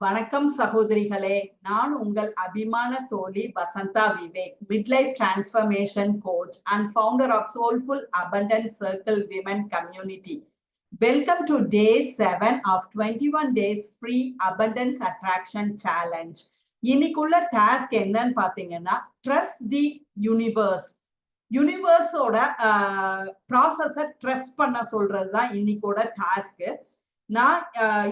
வணக்கம் சகோதரிகளே, நான் உங்கள் அபிமான தோழி Vasantha Vivek, midlife transformation coach and founder of soulful abundance circle women community. Welcome to day 7 of 21 days free abundance attraction challenge. இன்னைக்குள்ள டாஸ்க் என்னன்னு பாத்தீங்கன்னா, ட்ரஸ்ட் தி யூனிவர்ஸ். யூனிவர்ஸோட ப்ராசஸை ட்ரஸ்ட் பண்ண சொல்றதுதான் இன்னைக்கோட டாஸ்க். நான்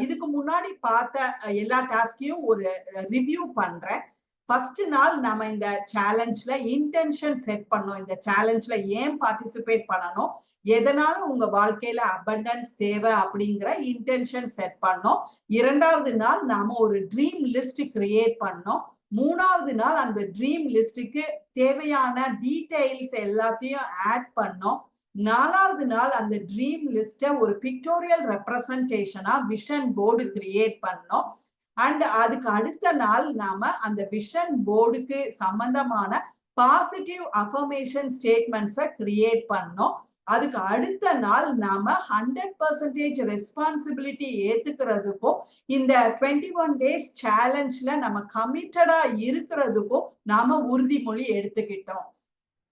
இதுக்கு முன்னாடி பார்த்த எல்லா டாஸ்கையும் ஒரு ரிவ்யூ பண்றேன். ஃபர்ஸ்ட் நாள் நம்ம இந்த சேலஞ்ச்ல இன்டென்ஷன் செட் பண்ணோம். இந்த சேலஞ்ச்ல ஏன் பார்ட்டிசிபேட் பண்ணணும், எதனால உங்க வாழ்க்கையில அபண்டன்ஸ் தேவை அப்படிங்கிற இன்டென்ஷன் செட் பண்ணோம். இரண்டாவது நாள் நாம ஒரு ட்ரீம் லிஸ்ட் கிரியேட் பண்ணோம். மூணாவது நாள் அந்த ட்ரீம் லிஸ்டுக்கு தேவையான டீடைல்ஸ் எல்லாத்தையும் ஆட் பண்ணோம். நாலாவது நாள் அந்த ட்ரீம் லிஸ்ட ஒரு பிக்டோரியல் ரெப்ரசன்டேஷனா விஷன் போர்டு கிரியேட் பண்ணோம். அண்ட் அதுக்கு அடுத்த நாள் நாம அந்த விஷன் போர்டுக்கு சம்பந்தமான பாசிட்டிவ் அஃபர்மேஷன் ஸ்டேட்மெண்ட்ஸை கிரியேட் பண்ணோம். அதுக்கு அடுத்த நாள் நாம 100% ரெஸ்பான்சிபிலிட்டி ஏத்துக்கிறதுக்கும் இந்த 21 days சேலஞ்ச்ல நம்ம கமிட்டடா இருக்கிறதுக்கும் நாம உறுதிமொழி எடுத்துக்கிட்டோம்.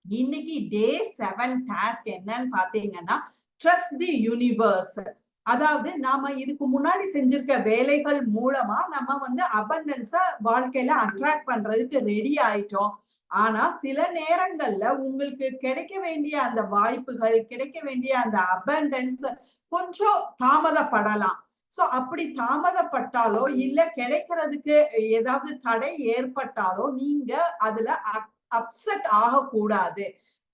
இன்னைக்கு டே 7 டாஸ்க் என்னன்னு பாத்தீங்கன்னா, ட்ரஸ்ட் தி யூனிவர்ஸ். அதாவது நாம இதுக்கு முன்னாடி செஞ்சிருக்க வேலைகள் மூலமா நம்ம அபண்டன்ஸ வாழ்க்கையில அட்ராக்ட் பண்றதுக்கு ரெடி ஆயிட்டோம். ஆனா சில நேரங்கள்ல உங்களுக்கு கிடைக்க வேண்டிய அந்த வாய்ப்புகள், கிடைக்க வேண்டிய அந்த அபண்டன்ஸ் கொஞ்சம் தாமதப்படலாம். சோ அப்படி தாமதப்பட்டாலோ இல்ல கிடைக்கிறதுக்கு ஏதாவது தடை ஏற்பட்டாலோ நீங்க அதுல அப்செட் ஆகக்கூடாது.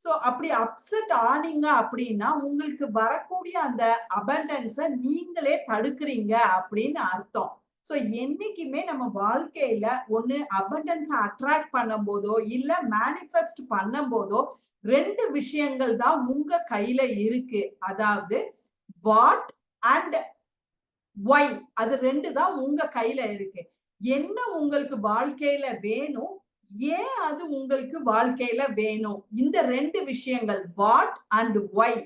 சோ அப்படி அப்செட் ஆனீங்க அப்படின்னா உங்களுக்கு வரக்கூடிய அந்த அபண்டன்ஸை நீங்களே தடுக்கிறீங்க அப்படின்னு அர்த்தம். சோ என்னைக்குமே நம்ம வாழ்க்கையில ஒண்ணு அபண்டன்ஸை அட்ராக்ட் பண்ணும் போதோ இல்ல மேனிஃபெஸ்ட் பண்ணும் போதோ ரெண்டு விஷயங்கள் தான் உங்க கையில இருக்கு. அதாவது வாட் அண்ட் ஒய், அது ரெண்டு தான் உங்க கையில இருக்கு. என்ன உங்களுக்கு வாழ்க்கையில வேணும், ஏன் அது உங்களுக்கு வாழ்க்கையில வேணும், இந்த ரெண்டு விஷயங்கள் வாட் அண்ட் ஒய்,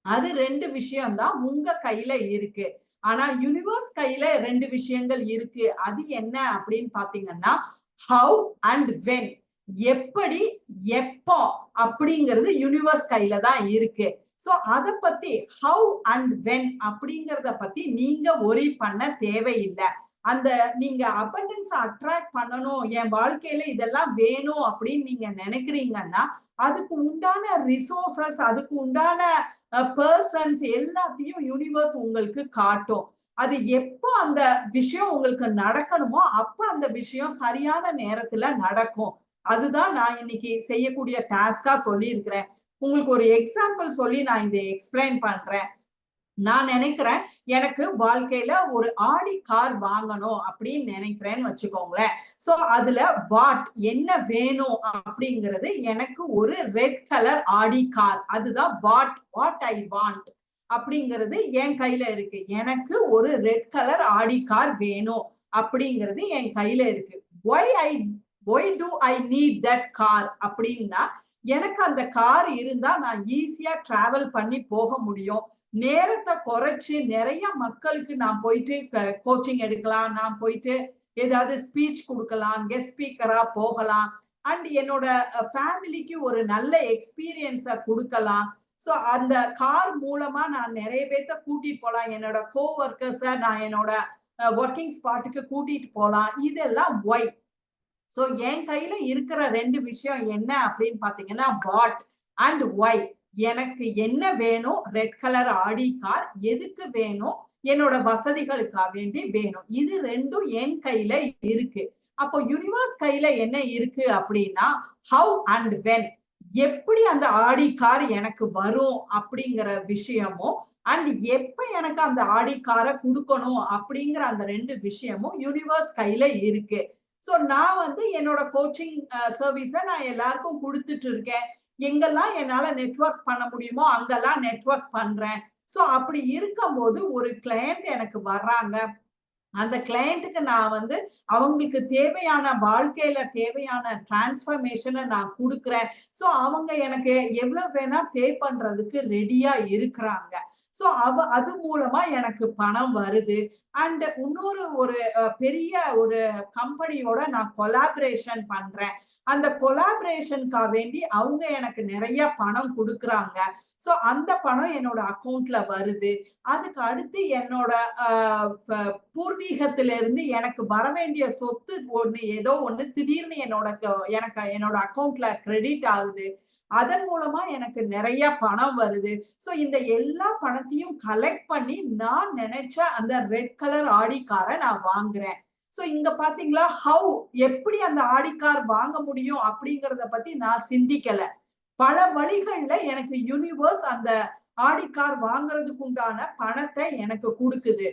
அது ரெண்டு விஷயம் தான் உங்க கையில இருக்கு. ஆனா யூனிவர்ஸ் கையில ரெண்டு விஷயங்கள் இருக்கு. அது என்ன அப்படின்னு பாத்தீங்கன்னா, ஹவ் அண்ட் வென், எப்படி எப்போ அப்படிங்கிறது யூனிவர்ஸ் கையில தான் இருக்கு. சோ அத பத்தி ஹவ் அண்ட் வென் அப்படிங்கறத பத்தி நீங்க ஒரி பண்ண தேவையில்லை. அந்த நீங்க அபண்டன்ஸ் அட்ராக்ட் பண்ணணும், என் வாழ்க்கையில இதெல்லாம் வேணும் அப்படின்னு நீங்க நினைக்கிறீங்கன்னா அதுக்கு உண்டான ரிசோர்சஸ், அதுக்கு உண்டான பர்சன்ஸ் எல்லாத்தையும் யூனிவர்ஸ் உங்களுக்கு காட்டும். அது எப்போ அந்த விஷயம் உங்களுக்கு நடக்கணுமோ அப்ப அந்த விஷயம் சரியான நேரத்துல நடக்கும். அதுதான் நான் இன்னைக்கு செய்யக்கூடிய டாஸ்கா சொல்லியிருக்கிறேன். உங்களுக்கு ஒரு எக்ஸாம்பிள் சொல்லி நான் இதை எக்ஸ்பிளைன் பண்றேன். நான் நினைக்கிறேன், எனக்கு வாழ்க்கையில ஒரு ஆடி கார் வாங்கணும் அப்படின்னு நினைக்கிறேன்னு வச்சுக்கோங்களேன். சோ அதுல வாட் என்ன வேணும் அப்படிங்கிறது, எனக்கு ஒரு ரெட் கலர் ஆடி கார், அதுதான் வாட் ஐ வாண்ட் அப்படிங்கிறது என் கையில இருக்கு. எனக்கு ஒரு ரெட் கலர் ஆடி கார் வேணும் அப்படிங்கிறது என் கையில இருக்கு. Why do I need that car அப்படின்னா, எனக்கு அந்த கார் இருந்தா நான் ஈஸியா டிராவல் பண்ணி போக முடியும். நேரத்தை குறைச்சு நிறைய மக்களுக்கு நான் போயிட்டு கோச்சிங் எடுக்கலாம், நான் போயிட்டு ஏதாவது ஸ்பீச் கொடுக்கலாம், கெஸ்ட் ஸ்பீக்கரா போகலாம், அண்ட் என்னோட ஃபேமிலிக்கு ஒரு நல்ல எக்ஸ்பீரியன்ஸை கொடுக்கலாம். ஸோ அந்த கார் மூலமா நான் நிறைய பேர்த்த கூட்டிட்டு போகலாம், என்னோட கோ ஒர்க்கர்ஸை நான் என்னோட ஒர்க்கிங் ஸ்பாட்டுக்கு கூட்டிட்டு போகலாம். இதெல்லாம் ஒய். சோ என் கையில இருக்கிற ரெண்டு விஷயம் என்ன அப்படின்னு பாத்தீங்கன்னா, வாட் அண்ட் ஒய். எனக்கு என்ன வேணும், ரெட் கலர் ஆடி கார் எதுக்கு வேணும், என்னோட வசதிகளுக்காக வேண்டி வேணும். இது ரெண்டும் என் கையில இருக்கு. அப்போ யூனிவர்ஸ் கையில என்ன இருக்கு அப்படின்னா, ஹவ் அண்ட் வென், எப்படி அந்த ஆடி கார் எனக்கு வரும் அப்படிங்கிற விஷயமும் அண்ட் எப்ப எனக்கு அந்த ஆடி காரை கொடுக்கணும் அப்படிங்கிற அந்த ரெண்டு விஷயமும் யூனிவர்ஸ் கையில இருக்கு. சோ நான் என்னோட கோச்சிங் சர்வீஸை நான் எல்லாருக்கும் கொடுத்துட்டு இருக்கேன். எங்கெல்லாம் என்னால நெட்வொர்க் பண்ண முடியுமோ அங்கெல்லாம் நெட்வொர்க் பண்றேன். சோ அப்படி இருக்கும்போது ஒரு கிளையண்ட் எனக்கு வர்றாங்க. அந்த கிளையண்ட்டுக்கு நான் அவங்களுக்கு தேவையான வாழ்க்கையில தேவையான டிரான்ஸ்ஃபர்மேஷனை நான் கொடுக்குறேன். சோ அவங்க எனக்கு எவ்வளவு வேணா பே பண்றதுக்கு ரெடியா இருக்கிறாங்க. சோ அது மூலமா எனக்கு பணம் வருது. அண்ட் இன்னொரு ஒரு பெரிய ஒரு கம்பெனியோட நான் கொலாபரேஷன் பண்றேன். அந்த கொலாபரேஷனுக்கா வேண்டி அவங்க எனக்கு நிறைய பணம் கொடுக்குறாங்க. சோ அந்த பணம் என்னோட அக்கௌண்ட்ல வருது. அதுக்கு அடுத்து என்னோட பூர்வீகத்திலிருந்து எனக்கு வர வேண்டிய சொத்து ஏதோ ஒண்ணு திடீர்னு எனக்கு என்னோட அக்கௌண்ட்ல கிரெடிட் ஆகுது. அதன் மூலமா எனக்கு நிறைய பணம் வருது. சோ இந்த எல்லா பணத்தையும் கலெக்ட் பண்ணி நான் நினைச்ச அந்த ரெட் கலர் ஆடி காரை நான் வாங்குறேன். சோ இங்க பாத்தீங்களா எப்படி அந்த ஆடி கார் வாங்க முடியும் அப்படிங்கறத பத்தி நான் சிந்திக்கல. பல வழிகள்ல எனக்கு யூனிவர்ஸ் அந்த ஆடி கார் வாங்குறதுக்கு உண்டான பணத்தை எனக்கு கொடுக்குது.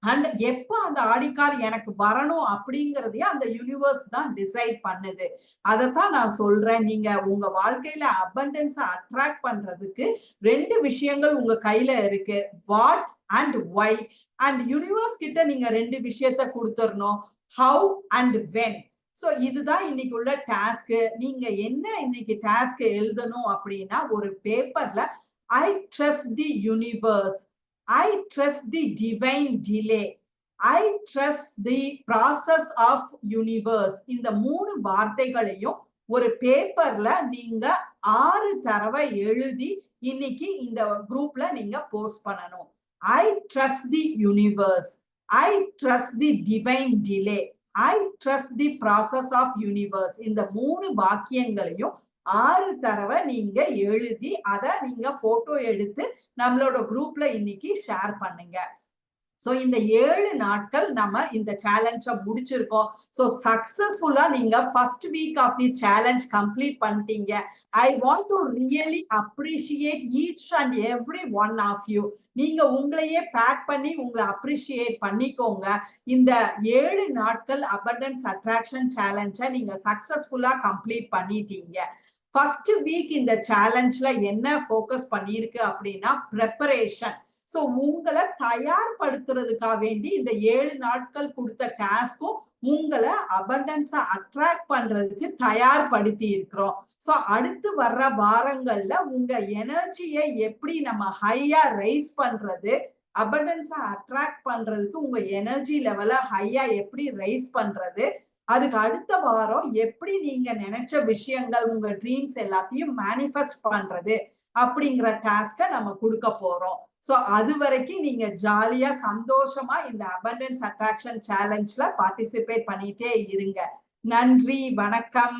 அண்ட் எப்ப அந்த ஆடி கார் எனக்கு வரணும் அப்படிங்கறதையும் அந்த யூனிவர்ஸ் தான் டிசைட் பண்ணுது. அதத்தான் நான் சொல்றேன். நீங்க உங்க வாழ்க்கையில அபண்டன்ஸ அட்ராக்ட் பண்றதுக்கு 2 விஷயங்கள் உங்க கையில இருக்கு. What and why. And universe கிட்ட நீங்க 2 விஷயத்த கொடுத்துடணும். How and when. சோ இதுதான் இன்னைக்கு உள்ள டாஸ்க். நீங்க என்ன இன்னைக்கு டாஸ்க் எழுதணும் அப்படின்னா, ஒரு பேப்பர்ல I trust the universe, I trust the divine delay, I trust the process of universe. இந்த 3 வார்த்தைகளையும் ஒரு பேப்பர்ல நீங்க 6 தடவை எழுதி இன்னைக்கு இந்த குரூப்ல நீங்க போஸ்ட் பண்ணணும். I trust the universe, I trust the divine delay, I trust the process of universe. இந்த 3 வாக்கியங்களையும் 6 தடவை நீங்க எழுதி அதை நீங்க போட்டோ எடுத்து நம்மளோட குரூப்ல இன்னைக்கு ஷேர் பண்ணுங்க. சோ இந்த 7 நாட்கள் நம்ம இந்த சேலஞ்ச முடிச்சிருக்கோம். சோ சக்சஸ்ஃபுல்லா நீங்க first week of the challenge complete பண்ணிட்டீங்க. I want to really appreciate each and every one of you. நீங்க உங்களையே பேட் பண்ணி உங்களை அப்ரிஷியேட் பண்ணிக்கோங்க. இந்த 7 நாட்கள் அபண்டன்ஸ் அட்ராக்ஷன் சேலஞ்ச நீங்க சக்சஸ்ஃபுல்லா கம்ப்ளீட் பண்ணிட்டீங்க. ஃபர்ஸ்ட் வீக் இந்த சேலஞ்ச்ல என்ன ஃபோக்கஸ் பண்ணிருக்கு அப்படின்னா ப்ரெப்பரேஷன். சோ உங்களை தயார்படுத்துறதுக்காக வேண்டி இந்த 7 நாட்கள் கொடுத்த டாஸ்க்கும் உங்களை அபண்டன்ஸ அட்ராக்ட் பண்றதுக்கு தயார்படுத்தி இருக்கிறோம். சோ அடுத்து வர்ற வாரங்கள்ல உங்க எனர்ஜியை எப்படி நம்ம ஹையா ரைஸ் பண்றது, அபண்டன்ஸ அட்ராக்ட் பண்றதுக்கு உங்க எனர்ஜி லெவல ஹையா எப்படி ரைஸ் பண்றது, அதுக்கு அடுத்த வாரம் எப்படி நீங்க நினைச்ச விஷயங்கள் உங்க ட்ரீம்ஸ் எல்லாத்தையும் மேனிஃபெஸ்ட் பண்றது அப்படிங்கிற டாஸ்க நம்ம கொடுக்க போறோம். சோ அது வரைக்கும் நீங்க ஜாலியா சந்தோஷமா இந்த அபண்டன்ஸ் அட்ராக்ஷன் சேலஞ்ச்ல பார்ட்டிசிபேட் பண்ணிட்டே இருங்க. நன்றி, வணக்கம்.